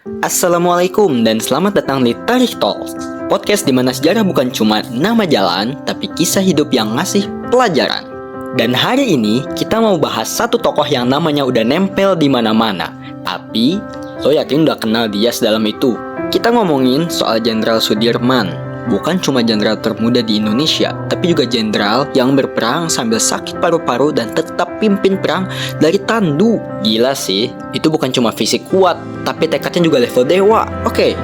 Assalamualaikum dan selamat datang di Tarikh Talks, podcast di mana sejarah bukan cuma nama jalan, tapi kisah hidup yang ngasih pelajaran. Dan hari ini kita mau bahas satu tokoh yang namanya udah nempel di mana-mana, tapi lo yakin udah kenal dia sedalam itu? Kita ngomongin soal Jenderal Sudirman. Bukan cuma jenderal termuda di Indonesia, tapi juga jenderal yang berperang sambil sakit paru-paru dan tetap pimpin perang dari tandu. Gila sih, itu bukan cuma fisik kuat, tapi tekadnya juga level dewa. Oke,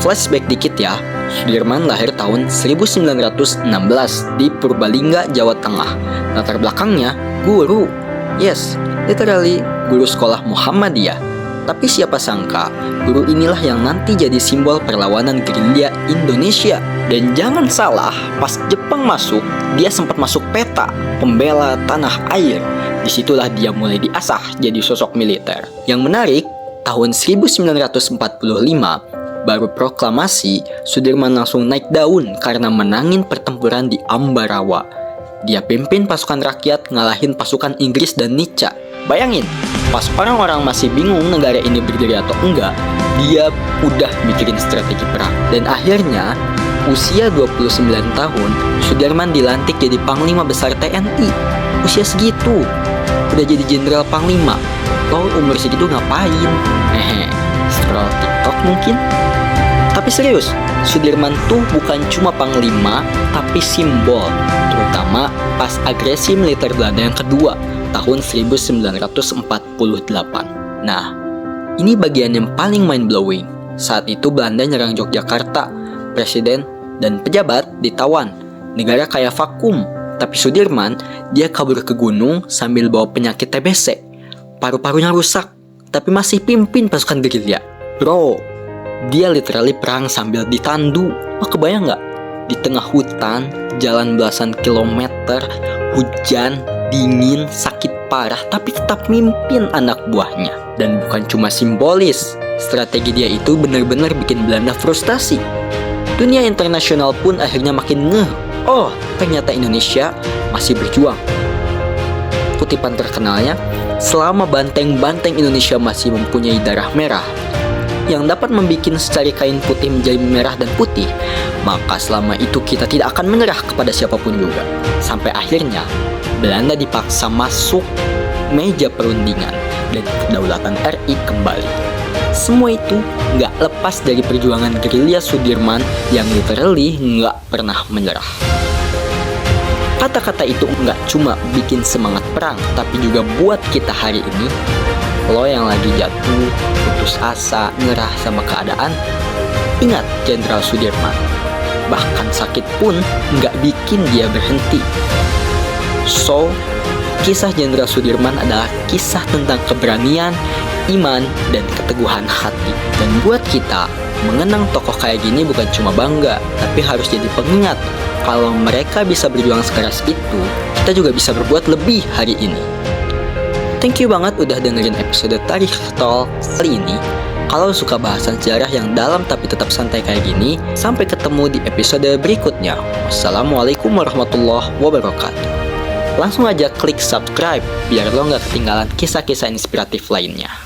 flashback dikit ya. Sudirman lahir tahun 1916 di Purbalingga, Jawa Tengah. Latar belakangnya guru. Yes, literally guru sekolah Muhammadiyah. Tapi siapa sangka, guru inilah yang nanti jadi simbol perlawanan gerilya Indonesia. Dan jangan salah, pas Jepang masuk, dia sempat masuk peta, pembela tanah air. Disitulah dia mulai diasah jadi sosok militer. Yang menarik, tahun 1945, baru proklamasi, Sudirman langsung naik daun karena menangin pertempuran di Ambarawa. Dia pimpin pasukan rakyat ngalahin pasukan Inggris dan Nica. Bayangin, pas orang-orang masih bingung negara ini berdiri atau enggak, dia udah mikirin strategi perang. Dan akhirnya, usia 29 tahun, Sudirman dilantik jadi Panglima Besar TNI. Usia segitu, udah jadi Jenderal Panglima. Lo umur segitu ngapain? Scroll TikTok mungkin? Tapi serius, Sudirman tuh bukan cuma panglima, tapi simbol. Terutama pas agresi militer Belanda yang kedua, tahun 1948. Nah, ini bagian yang paling mind-blowing. Saat itu Belanda nyerang Yogyakarta, presiden dan pejabat ditawan. Negara kayak vakum. Tapi Sudirman, dia kabur ke gunung sambil bawa penyakit TBC. Paru-parunya rusak, tapi masih pimpin pasukan gerilya. Bro, dia literally perang sambil ditandu. Lo kebayang nggak? Di tengah hutan, jalan belasan kilometer, hujan, dingin, sakit parah, tapi tetap mimpin anak buahnya. Dan bukan cuma simbolis, strategi dia itu benar-benar bikin Belanda frustasi. Dunia internasional pun akhirnya makin ngeh. Oh, ternyata Indonesia masih berjuang. Kutipan terkenalnya, selama banteng-banteng Indonesia masih mempunyai darah merah yang dapat membuat secari kain putih menjadi merah dan putih, maka selama itu kita tidak akan menyerah kepada siapapun juga. Sampai akhirnya Belanda dipaksa masuk meja perundingan dan kedaulatan RI kembali. Semua itu nggak lepas dari perjuangan gerilya Sudirman yang literally nggak pernah menyerah. Kata-kata itu nggak cuma bikin semangat perang, tapi juga buat kita hari ini. Lo yang lagi jatuh, putus asa, nyerah sama keadaan, ingat Jenderal Sudirman. Bahkan sakit pun nggak bikin dia berhenti. So, kisah Jenderal Sudirman adalah kisah tentang keberanian, iman, dan keteguhan hati. Dan buat kita, mengenang tokoh kayak gini bukan cuma bangga, tapi harus jadi pengingat. Kalau mereka bisa berjuang sekeras itu, kita juga bisa berbuat lebih hari ini. Thank you banget udah dengerin episode Tarikh Talks kali ini. Kalau suka bahasan sejarah yang dalam tapi tetap santai kayak gini, sampai ketemu di episode berikutnya. Wassalamualaikum warahmatullahi wabarakatuh. Langsung aja klik subscribe biar lo gak ketinggalan kisah-kisah inspiratif lainnya.